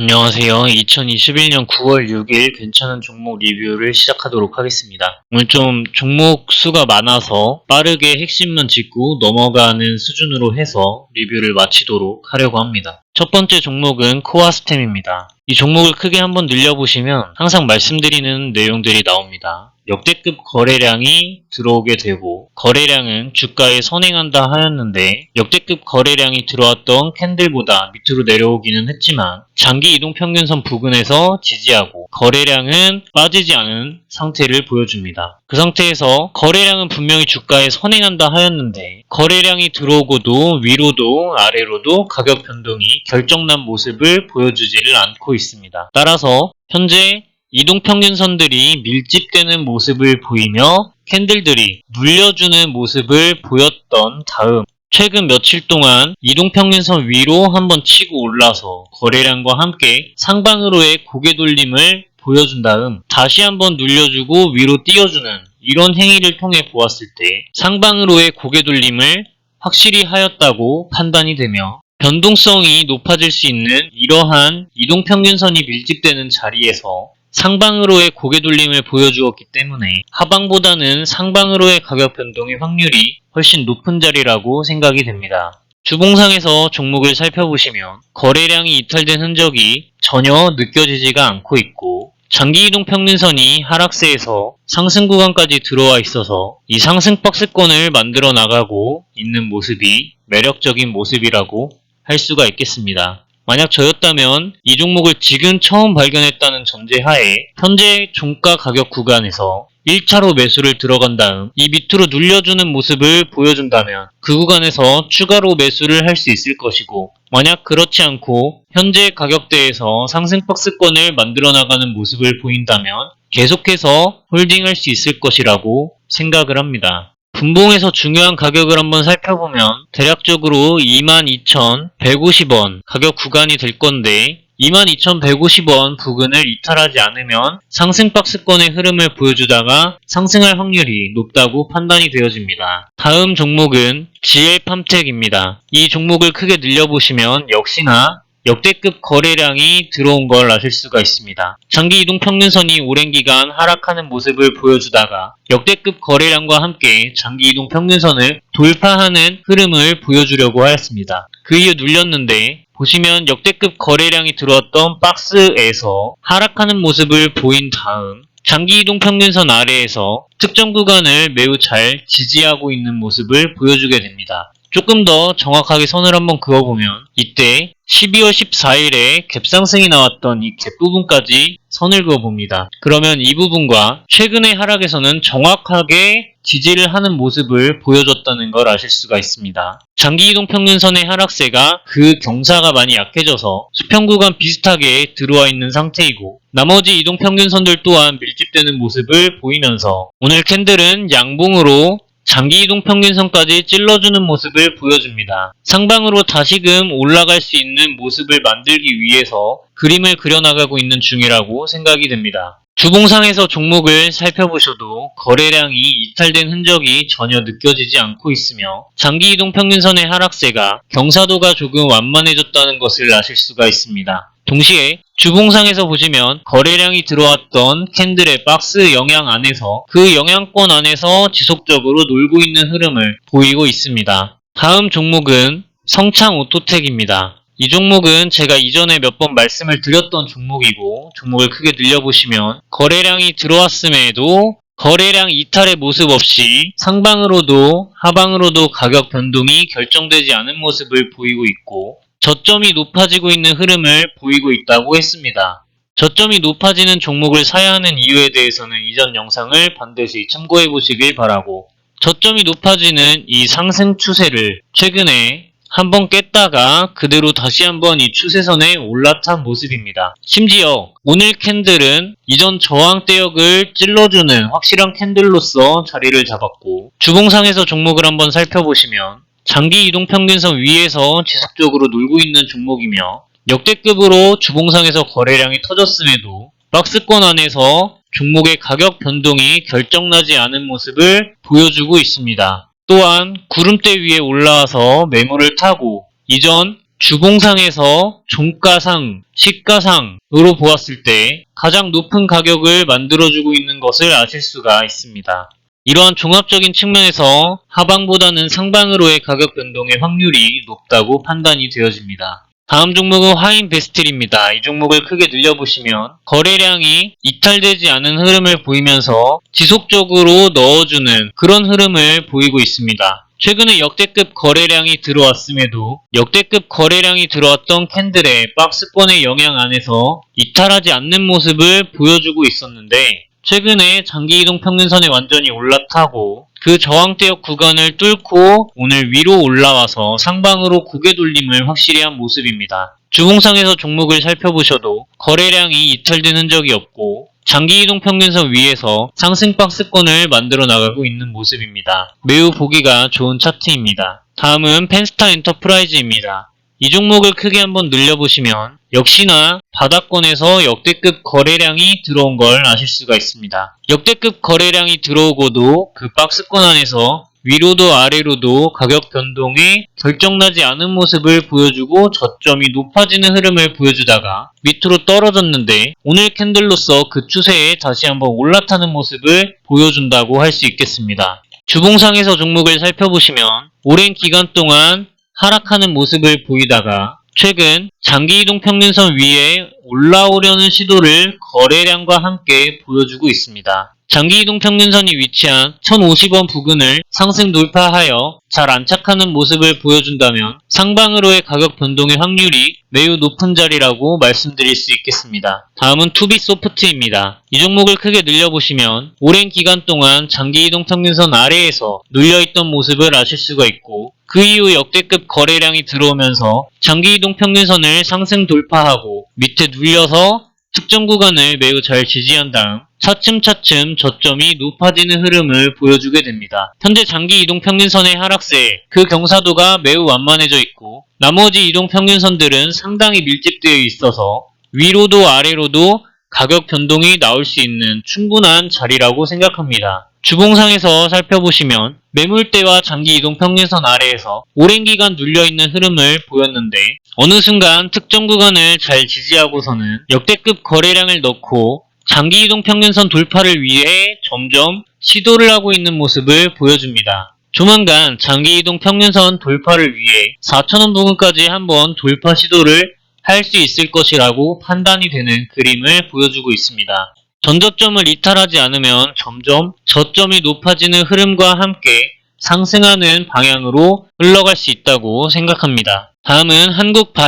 안녕하세요. 2021년 9월 6일 괜찮은 종목 리뷰를 시작하도록 하겠습니다. 오늘 좀 종목 수가 많아서 빠르게 핵심만 짚고 넘어가는 수준으로 해서 리뷰를 마치도록 하려고 합니다. 첫 번째 종목은 코아스템입니다. 이 종목을 크게 한번 늘려보시면 항상 말씀드리는 내용들이 나옵니다. 역대급 거래량이 들어오게 되고 거래량은 주가에 선행한다 하였는데 역대급 거래량이 들어왔던 캔들보다 밑으로 내려오기는 했지만 장기 이동평균선 부근에서 지지하고 거래량은 빠지지 않은 상태를 보여줍니다. 그 상태에서 거래량은 분명히 주가에 선행한다 하였는데 거래량이 들어오고도 위로도 아래로도 가격 변동이 결정난 모습을 보여주지를 않고 있습니다. 따라서 현재 이동평균선들이 밀집되는 모습을 보이며 캔들들이 눌려주는 모습을 보였던 다음 최근 며칠 동안 이동평균선 위로 한번 치고 올라서 거래량과 함께 상방으로의 고개 돌림을 보여준 다음 다시 한번 눌려주고 위로 띄워주는 이런 행위를 통해 보았을 때 상방으로의 고개 돌림을 확실히 하였다고 판단이 되며 변동성이 높아질 수 있는 이러한 이동평균선이 밀집되는 자리에서 상방으로의 고개 돌림을 보여주었기 때문에 하방보다는 상방으로의 가격 변동의 확률이 훨씬 높은 자리라고 생각이 됩니다. 주봉상에서 종목을 살펴보시면 거래량이 이탈된 흔적이 전혀 느껴지지가 않고 있고 장기 이동 평균선이 하락세에서 상승 구간까지 들어와 있어서 이 상승 박스권을 만들어 나가고 있는 모습이 매력적인 모습이라고 할 수가 있겠습니다. 만약 저였다면 이 종목을 지금 처음 발견했다는 전제하에 현재 종가 가격 구간에서 1차로 매수를 들어간 다음 이 밑으로 눌려주는 모습을 보여준다면 그 구간에서 추가로 매수를 할 수 있을 것이고 만약 그렇지 않고 현재 가격대에서 상승 박스권을 만들어 나가는 모습을 보인다면 계속해서 홀딩할 수 있을 것이라고 생각을 합니다. 분봉에서 중요한 가격을 한번 살펴보면 대략적으로 22,150원 가격 구간이 될 건데 22,150원 부근을 이탈하지 않으면 상승 박스권의 흐름을 보여주다가 상승할 확률이 높다고 판단이 되어집니다. 다음 종목은 GL팜텍입니다. 이 종목을 크게 늘려보시면 역시나 역대급 거래량이 들어온 걸 아실 수가 있습니다. 장기 이동 평균선이 오랜 기간 하락하는 모습을 보여주다가 역대급 거래량과 함께 장기 이동 평균선을 돌파하는 흐름을 보여주려고 하였습니다. 그 이후 눌렸는데 보시면 역대급 거래량이 들어왔던 박스에서 하락하는 모습을 보인 다음 장기 이동 평균선 아래에서 특정 구간을 매우 잘 지지하고 있는 모습을 보여주게 됩니다. 조금 더 정확하게 선을 한번 그어보면 이때 12월 14일에 갭상승이 나왔던 이 갭 부분까지 선을 그어봅니다. 그러면 이 부분과 최근의 하락에서는 정확하게 지지를 하는 모습을 보여줬다는 걸 아실 수가 있습니다. 장기 이동 평균선의 하락세가 그 경사가 많이 약해져서 수평 구간 비슷하게 들어와 있는 상태이고 나머지 이동 평균선들 또한 밀집되는 모습을 보이면서 오늘 캔들은 양봉으로 장기 이동 평균선까지 찔러주는 모습을 보여줍니다. 상방으로 다시금 올라갈 수 있는 모습을 만들기 위해서 그림을 그려나가고 있는 중이라고 생각이 됩니다. 주봉상에서 종목을 살펴보셔도 거래량이 이탈된 흔적이 전혀 느껴지지 않고 있으며 장기 이동 평균선의 하락세가 경사도가 조금 완만해졌다는 것을 아실 수가 있습니다. 동시에 주봉상에서 보시면 거래량이 들어왔던 캔들의 박스 영향 안에서 그 영향권 안에서 지속적으로 놀고 있는 흐름을 보이고 있습니다. 다음 종목은 성창오토텍입니다. 이 종목은 제가 이전에 몇 번 말씀을 드렸던 종목이고 종목을 크게 늘려보시면 거래량이 들어왔음에도 거래량 이탈의 모습 없이 상방으로도 하방으로도 가격 변동이 결정되지 않은 모습을 보이고 있고 저점이 높아지고 있는 흐름을 보이고 있다고 했습니다. 저점이 높아지는 종목을 사야 하는 이유에 대해서는 이전 영상을 반드시 참고해 보시길 바라고 저점이 높아지는 이 상승 추세를 최근에 한번 깼다가 그대로 다시 한번 이 추세선에 올라탄 모습입니다. 심지어 오늘 캔들은 이전 저항대역을 찔러주는 확실한 캔들로서 자리를 잡았고 주봉상에서 종목을 한번 살펴보시면 장기 이동평균선 위에서 지속적으로 놀고 있는 종목이며 역대급으로 주봉상에서 거래량이 터졌음에도 박스권 안에서 종목의 가격 변동이 결정나지 않은 모습을 보여주고 있습니다. 또한 구름대 위에 올라와서 매물을 타고 이전 주봉상에서 종가상, 시가상으로 보았을 때 가장 높은 가격을 만들어주고 있는 것을 아실 수가 있습니다. 이러한 종합적인 측면에서 하방보다는 상방으로의 가격 변동의 확률이 높다고 판단이 되어집니다. 다음 종목은 화인베스틸입니다. 이 종목을 크게 늘려보시면 거래량이 이탈되지 않은 흐름을 보이면서 지속적으로 넣어주는 그런 흐름을 보이고 있습니다. 최근에 역대급 거래량이 들어왔음에도 역대급 거래량이 들어왔던 캔들의 박스권의 영향 안에서 이탈하지 않는 모습을 보여주고 있었는데 최근에 장기이동 평균선에 완전히 올라타고 그 저항대역 구간을 뚫고 오늘 위로 올라와서 상방으로 고개 돌림을 확실히 한 모습입니다. 주봉상에서 종목을 살펴보셔도 거래량이 이탈된 흔적이 없고 장기이동 평균선 위에서 상승 박스권을 만들어 나가고 있는 모습입니다. 매우 보기가 좋은 차트입니다. 다음은 펜스타 엔터프라이즈입니다. 이 종목을 크게 한번 늘려보시면 역시나 바닥권에서 역대급 거래량이 들어온 걸 아실 수가 있습니다. 역대급 거래량이 들어오고도 그 박스권 안에서 위로도 아래로도 가격 변동이 결정나지 않은 모습을 보여주고 저점이 높아지는 흐름을 보여주다가 밑으로 떨어졌는데 오늘 캔들로서 그 추세에 다시 한번 올라타는 모습을 보여준다고 할 수 있겠습니다. 주봉상에서 종목을 살펴보시면 오랜 기간 동안 하락하는 모습을 보이다가 최근 장기이동 평균선 위에 올라오려는 시도를 거래량과 함께 보여주고 있습니다. 장기이동 평균선이 위치한 1050원 부근을 상승 돌파하여 잘 안착하는 모습을 보여준다면 상방으로의 가격 변동의 확률이 매우 높은 자리라고 말씀드릴 수 있겠습니다. 다음은 투비소프트입니다. 이 종목을 크게 늘려보시면 오랜 기간 동안 장기이동 평균선 아래에서 눌려있던 모습을 아실 수가 있고 그 이후 역대급 거래량이 들어오면서 장기이동 평균선을 상승 돌파하고 밑에 눌려서 특정 구간을 매우 잘 지지한 다음 차츰차츰 저점이 높아지는 흐름을 보여주게 됩니다. 현재 장기 이동평균선의 하락세에 그 경사도가 매우 완만해져 있고 나머지 이동평균선들은 상당히 밀집되어 있어서 위로도 아래로도 가격 변동이 나올 수 있는 충분한 자리라고 생각합니다. 주봉상에서 살펴보시면 매물대와 장기 이동평균선 아래에서 오랜 기간 눌려있는 흐름을 보였는데 어느 순간 특정 구간을 잘 지지하고서는 역대급 거래량을 넣고 장기 이동평균선 돌파를 위해 점점 시도를 하고 있는 모습을 보여줍니다. 조만간 장기 이동평균선 돌파를 위해 4,000원 부근까지 한번 돌파 시도를 할 수 있을 것이라고 판단이 되는 그림을 보여주고 있습니다. 전저점을 이탈하지 않으면 점점 저점이 높아지는 흐름과 함께 상승하는 방향으로 흘러갈 수 있다고 생각합니다. 다음은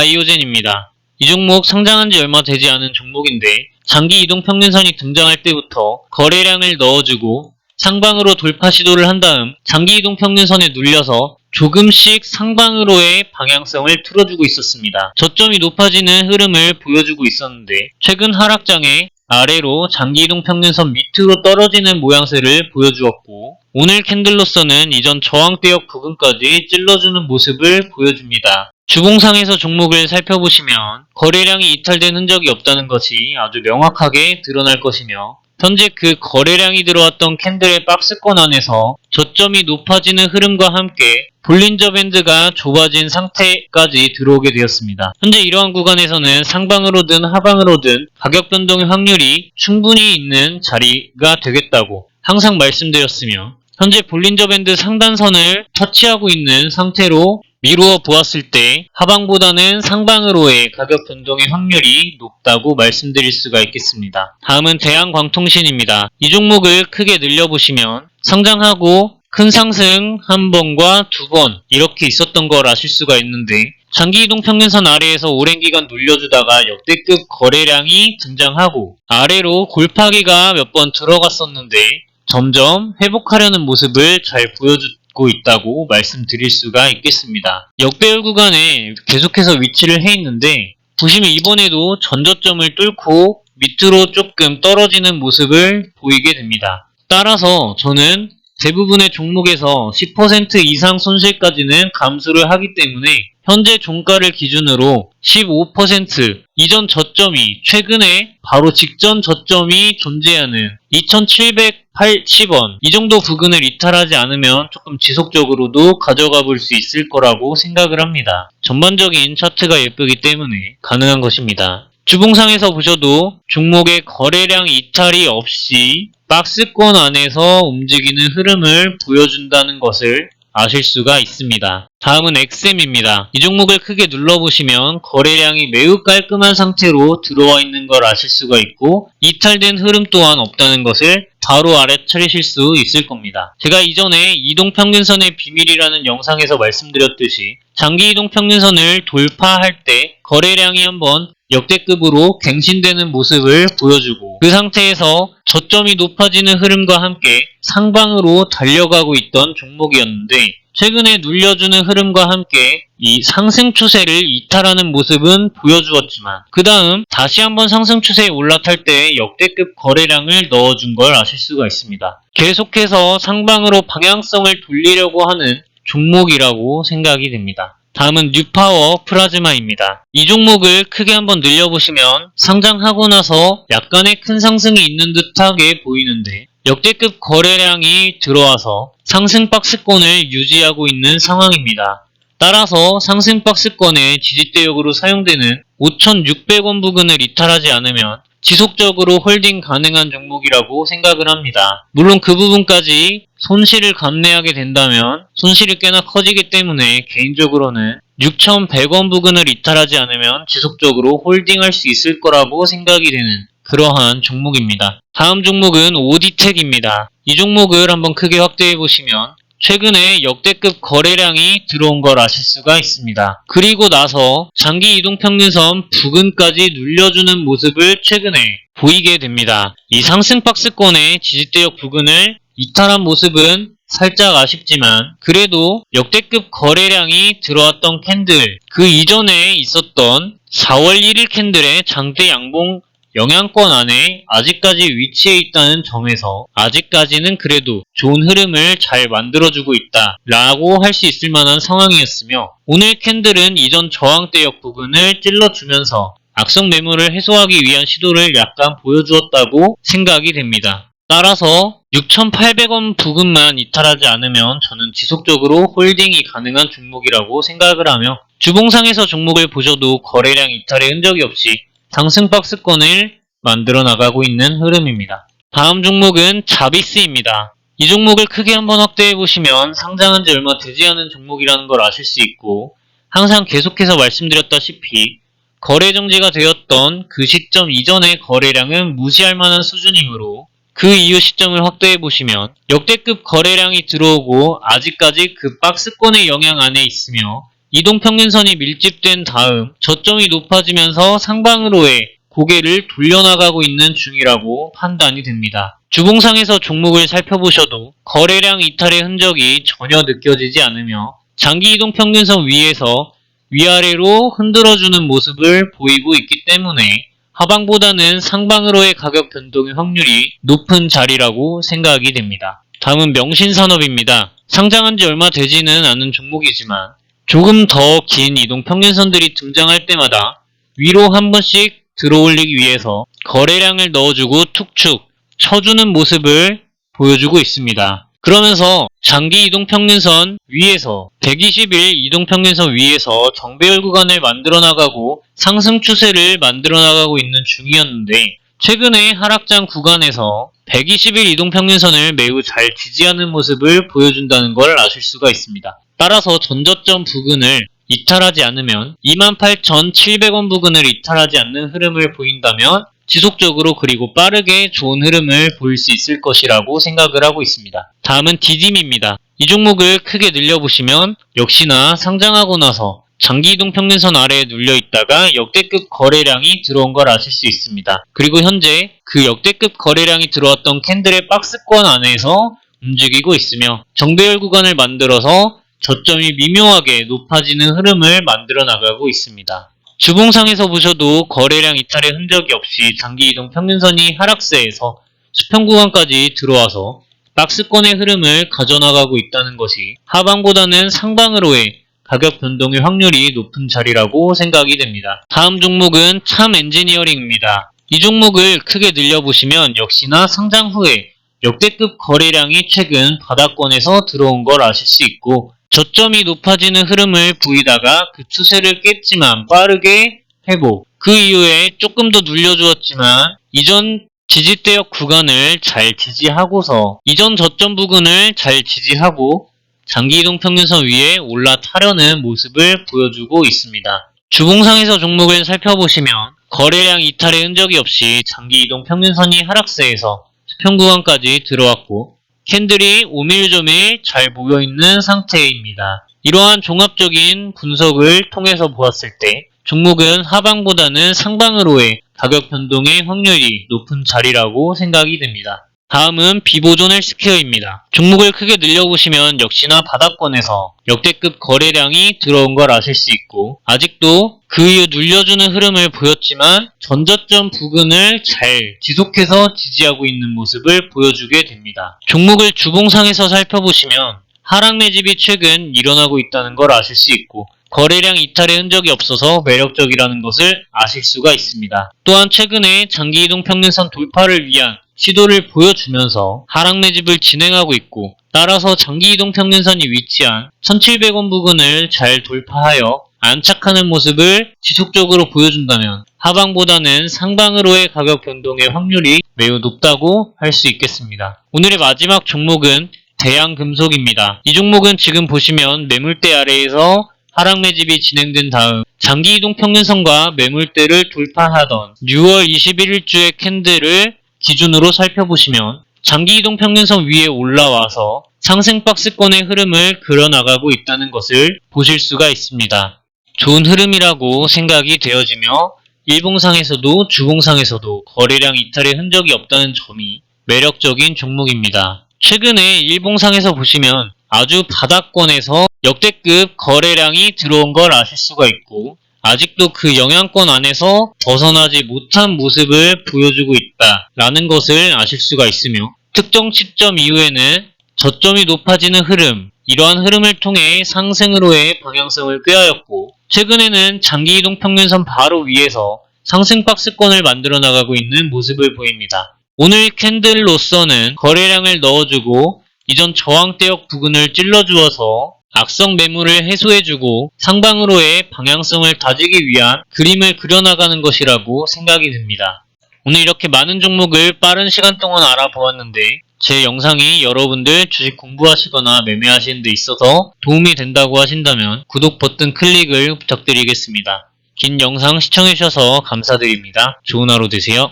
한국바이오젠입니다. 이 종목 상장한 지 얼마 되지 않은 종목인데 장기 이동평균선이 등장할 때부터 거래량을 넣어주고 상방으로 돌파 시도를 한 다음 장기 이동평균선에 눌려서 조금씩 상방으로의 방향성을 틀어주고 있었습니다. 저점이 높아지는 흐름을 보여주고 있었는데 최근 하락장에 아래로 장기 이동평균선 밑으로 떨어지는 모양새를 보여주었고 오늘 캔들로서는 이전 저항대역 부근까지 찔러주는 모습을 보여줍니다. 주봉상에서 종목을 살펴보시면 거래량이 이탈된 흔적이 없다는 것이 아주 명확하게 드러날 것이며 현재 그 거래량이 들어왔던 캔들의 박스권 안에서 저점이 높아지는 흐름과 함께 볼린저 밴드가 좁아진 상태까지 들어오게 되었습니다. 현재 이러한 구간에서는 상방으로든 하방으로든 가격 변동의 확률이 충분히 있는 자리가 되겠다고 항상 말씀드렸으며 현재 볼린저 밴드 상단선을 터치하고 있는 상태로 미루어 보았을 때 하방보다는 상방으로의 가격 변동의 확률이 높다고 말씀드릴 수가 있겠습니다. 다음은 대한광통신입니다. 이 종목을 크게 늘려보시면 상장하고 큰 상승 한 번과 두 번 이렇게 있었던 걸 아실 수가 있는데 장기 이동평균선 아래에서 오랜 기간 눌려주다가 역대급 거래량이 등장하고 아래로 골파기가 몇 번 들어갔었는데 점점 회복하려는 모습을 잘 보여주고 있다고 말씀드릴 수가 있겠습니다. 역배열 구간에 계속해서 위치를 해 있는데 보시면 이번에도 전저점을 뚫고 밑으로 조금 떨어지는 모습을 보이게 됩니다. 따라서 저는 대부분의 종목에서 10% 이상 손실까지는 감수를 하기 때문에 현재 종가를 기준으로 15% 이전 저점이 최근에 바로 직전 저점이 존재하는 2,780원 이 정도 부근을 이탈하지 않으면 조금 지속적으로도 가져가 볼 수 있을 거라고 생각을 합니다. 전반적인 차트가 예쁘기 때문에 가능한 것입니다. 주봉상에서 보셔도 종목의 거래량 이탈이 없이 박스권 안에서 움직이는 흐름을 보여준다는 것을 아실 수가 있습니다. 다음은 XM입니다. 이 종목을 크게 눌러보시면 거래량이 매우 깔끔한 상태로 들어와 있는 걸 아실 수가 있고 이탈된 흐름 또한 없다는 것을 바로 알아차리실 수 있을 겁니다. 제가 이전에 이동평균선의 비밀이라는 영상에서 말씀드렸듯이 장기 이동평균선을 돌파할 때 거래량이 한번 역대급으로 갱신되는 모습을 보여주고 그 상태에서 저점이 높아지는 흐름과 함께 상방으로 달려가고 있던 종목이었는데 최근에 눌려주는 흐름과 함께 이 상승 추세를 이탈하는 모습은 보여주었지만 그 다음 다시 한번 상승 추세에 올라탈 때 역대급 거래량을 넣어준 걸 아실 수가 있습니다. 계속해서 상방으로 방향성을 돌리려고 하는 종목이라고 생각이 됩니다. 다음은 뉴파워 플라즈마입니다. 이 종목을 크게 한번 늘려보시면 상장하고 나서 약간의 큰 상승이 있는 듯하게 보이는데 역대급 거래량이 들어와서 상승 박스권을 유지하고 있는 상황입니다. 따라서 상승 박스권의 지지대역으로 사용되는 5,600원 부근을 이탈하지 않으면 지속적으로 홀딩 가능한 종목이라고 생각을 합니다. 물론 그 부분까지 손실을 감내하게 된다면 손실이 꽤나 커지기 때문에 개인적으로는 6,100원 부근을 이탈하지 않으면 지속적으로 홀딩할 수 있을 거라고 생각이 되는 그러한 종목입니다. 다음 종목은 오디텍입니다. 이 종목을 한번 크게 확대해 보시면 최근에 역대급 거래량이 들어온 걸 아실 수가 있습니다. 그리고 나서 장기 이동평균선 부근까지 눌려주는 모습을 최근에 보이게 됩니다. 이 상승 박스권의 지지대역 부근을 이탈한 모습은 살짝 아쉽지만 그래도 역대급 거래량이 들어왔던 캔들 그 이전에 있었던 4월 1일 캔들의 장대 양봉 영향권 안에 아직까지 위치해 있다는 점에서 아직까지는 그래도 좋은 흐름을 잘 만들어주고 있다 라고 할 수 있을 만한 상황이었으며 오늘 캔들은 이전 저항대역 부분을 찔러주면서 악성 매물을 해소하기 위한 시도를 약간 보여주었다고 생각이 됩니다. 따라서 6,800원 부근만 이탈하지 않으면 저는 지속적으로 홀딩이 가능한 종목이라고 생각을 하며 주봉상에서 종목을 보셔도 거래량 이탈의 흔적이 없이 상승 박스권을 만들어 나가고 있는 흐름입니다. 다음 종목은 자비스입니다. 이 종목을 크게 한번 확대해 보시면 상장한 지 얼마 되지 않은 종목이라는 걸 아실 수 있고 항상 계속해서 말씀드렸다시피 거래 정지가 되었던 그 시점 이전의 거래량은 무시할 만한 수준이므로 그 이후 시점을 확대해 보시면 역대급 거래량이 들어오고 아직까지 그 박스권의 영향 안에 있으며 이동평균선이 밀집된 다음 저점이 높아지면서 상방으로의 고개를 돌려나가고 있는 중이라고 판단이 됩니다. 주봉상에서 종목을 살펴보셔도 거래량 이탈의 흔적이 전혀 느껴지지 않으며 장기 이동평균선 위에서 위아래로 흔들어주는 모습을 보이고 있기 때문에 하방보다는 상방으로의 가격 변동의 확률이 높은 자리라고 생각이 됩니다. 다음은 명신산업입니다. 상장한 지 얼마 되지는 않은 종목이지만 조금 더 긴 이동평균선들이 등장할 때마다 위로 한 번씩 들어올리기 위해서 거래량을 넣어주고 툭툭 쳐주는 모습을 보여주고 있습니다. 그러면서 장기 이동평균선 위에서 120일 이동평균선 위에서 정배열 구간을 만들어 나가고 상승 추세를 만들어 나가고 있는 중이었는데 최근에 하락장 구간에서 120일 이동평균선을 매우 잘 지지하는 모습을 보여준다는 걸 아실 수가 있습니다. 따라서 전저점 부근을 이탈하지 않으면 28,700원 부근을 이탈하지 않는 흐름을 보인다면 지속적으로 그리고 빠르게 좋은 흐름을 보일 수 있을 것이라고 생각을 하고 있습니다. 다음은 디딤입니다. 이 종목을 크게 늘려보시면 역시나 상장하고 나서 장기 이동평균선 아래에 눌려 있다가 역대급 거래량이 들어온 걸 아실 수 있습니다. 그리고 현재 그 역대급 거래량이 들어왔던 캔들의 박스권 안에서 움직이고 있으며 정배열 구간을 만들어서 저점이 미묘하게 높아지는 흐름을 만들어 나가고 있습니다. 주봉상에서 보셔도 거래량 이탈의 흔적이 없이 장기 이동 평균선이 하락세에서 수평 구간까지 들어와서 박스권의 흐름을 가져나가고 있다는 것이 하방보다는 상방으로의 가격 변동의 확률이 높은 자리라고 생각이 됩니다. 다음 종목은 참 엔지니어링입니다. 이 종목을 크게 늘려보시면 역시나 상장 후에 역대급 거래량이 최근 바닥권에서 들어온 걸 아실 수 있고, 저점이 높아지는 흐름을 보이다가 그 추세를 깼지만 빠르게 회복, 그 이후에 조금 더 눌려주었지만 이전 지지대역 구간을 잘 지지하고서 이전 저점 부근을 잘 지지하고 장기이동 평균선 위에 올라타려는 모습을 보여주고 있습니다. 주봉상에서 종목을 살펴보시면 거래량 이탈의 흔적이 없이 장기이동 평균선이 하락세에서 수평 구간까지 들어왔고, 캔들이 5밀 잘 모여있는 상태입니다. 이러한 종합적인 분석을 통해서 보았을 때 종목은 하방보다는 상방으로의 가격 변동의 확률이 높은 자리라고 생각이 됩니다. 다음은 비보존 헬스케어입니다. 종목을 크게 늘려보시면 역시나 바닥권에서 역대급 거래량이 들어온 걸 아실 수 있고, 아직도 그 이후 눌려주는 흐름을 보였지만 전저점 부근을 잘 지속해서 지지하고 있는 모습을 보여주게 됩니다. 종목을 주봉상에서 살펴보시면 하락 매집이 최근 일어나고 있다는 걸 아실 수 있고, 거래량 이탈의 흔적이 없어서 매력적이라는 것을 아실 수가 있습니다. 또한 최근에 장기이동 평균선 돌파를 위한 시도를 보여주면서 하락 매집을 진행하고 있고, 따라서 장기이동 평균선이 위치한 1700원 부근을 잘 돌파하여 안착하는 모습을 지속적으로 보여준다면 하방보다는 상방으로의 가격 변동의 확률이 매우 높다고 할 수 있겠습니다. 오늘의 마지막 종목은 대양금속입니다. 이 종목은 지금 보시면 매물대 아래에서 하락 매집이 진행된 다음 장기이동 평균선과 매물대를 돌파하던 6월 21일주의 캔들을 기준으로 살펴보시면 장기이동 평균선 위에 올라와서 상승 박스권의 흐름을 그려나가고 있다는 것을 보실 수가 있습니다. 좋은 흐름이라고 생각이 되어지며 일봉상에서도 주봉상에서도 거래량 이탈의 흔적이 없다는 점이 매력적인 종목입니다. 최근에 일봉상에서 보시면 아주 바닥권에서 역대급 거래량이 들어온 걸 아실 수가 있고, 아직도 그 영향권 안에서 벗어나지 못한 모습을 보여주고 있다라는 것을 아실 수가 있으며, 특정 시점 이후에는 저점이 높아지는 흐름, 이러한 흐름을 통해 상승으로의 방향성을 꾀하였고, 최근에는 장기이동 평균선 바로 위에서 상승 박스권을 만들어 나가고 있는 모습을 보입니다. 오늘 캔들로서는 거래량을 넣어주고 이전 저항대역 부근을 찔러주어서 악성 매물을 해소해주고 상방으로의 방향성을 다지기 위한 그림을 그려나가는 것이라고 생각이 듭니다. 오늘 이렇게 많은 종목을 빠른 시간 동안 알아보았는데, 제 영상이 여러분들 주식 공부하시거나 매매하시는 데 있어서 도움이 된다고 하신다면 구독 버튼 클릭을 부탁드리겠습니다. 긴 영상 시청해주셔서 감사드립니다. 좋은 하루 되세요.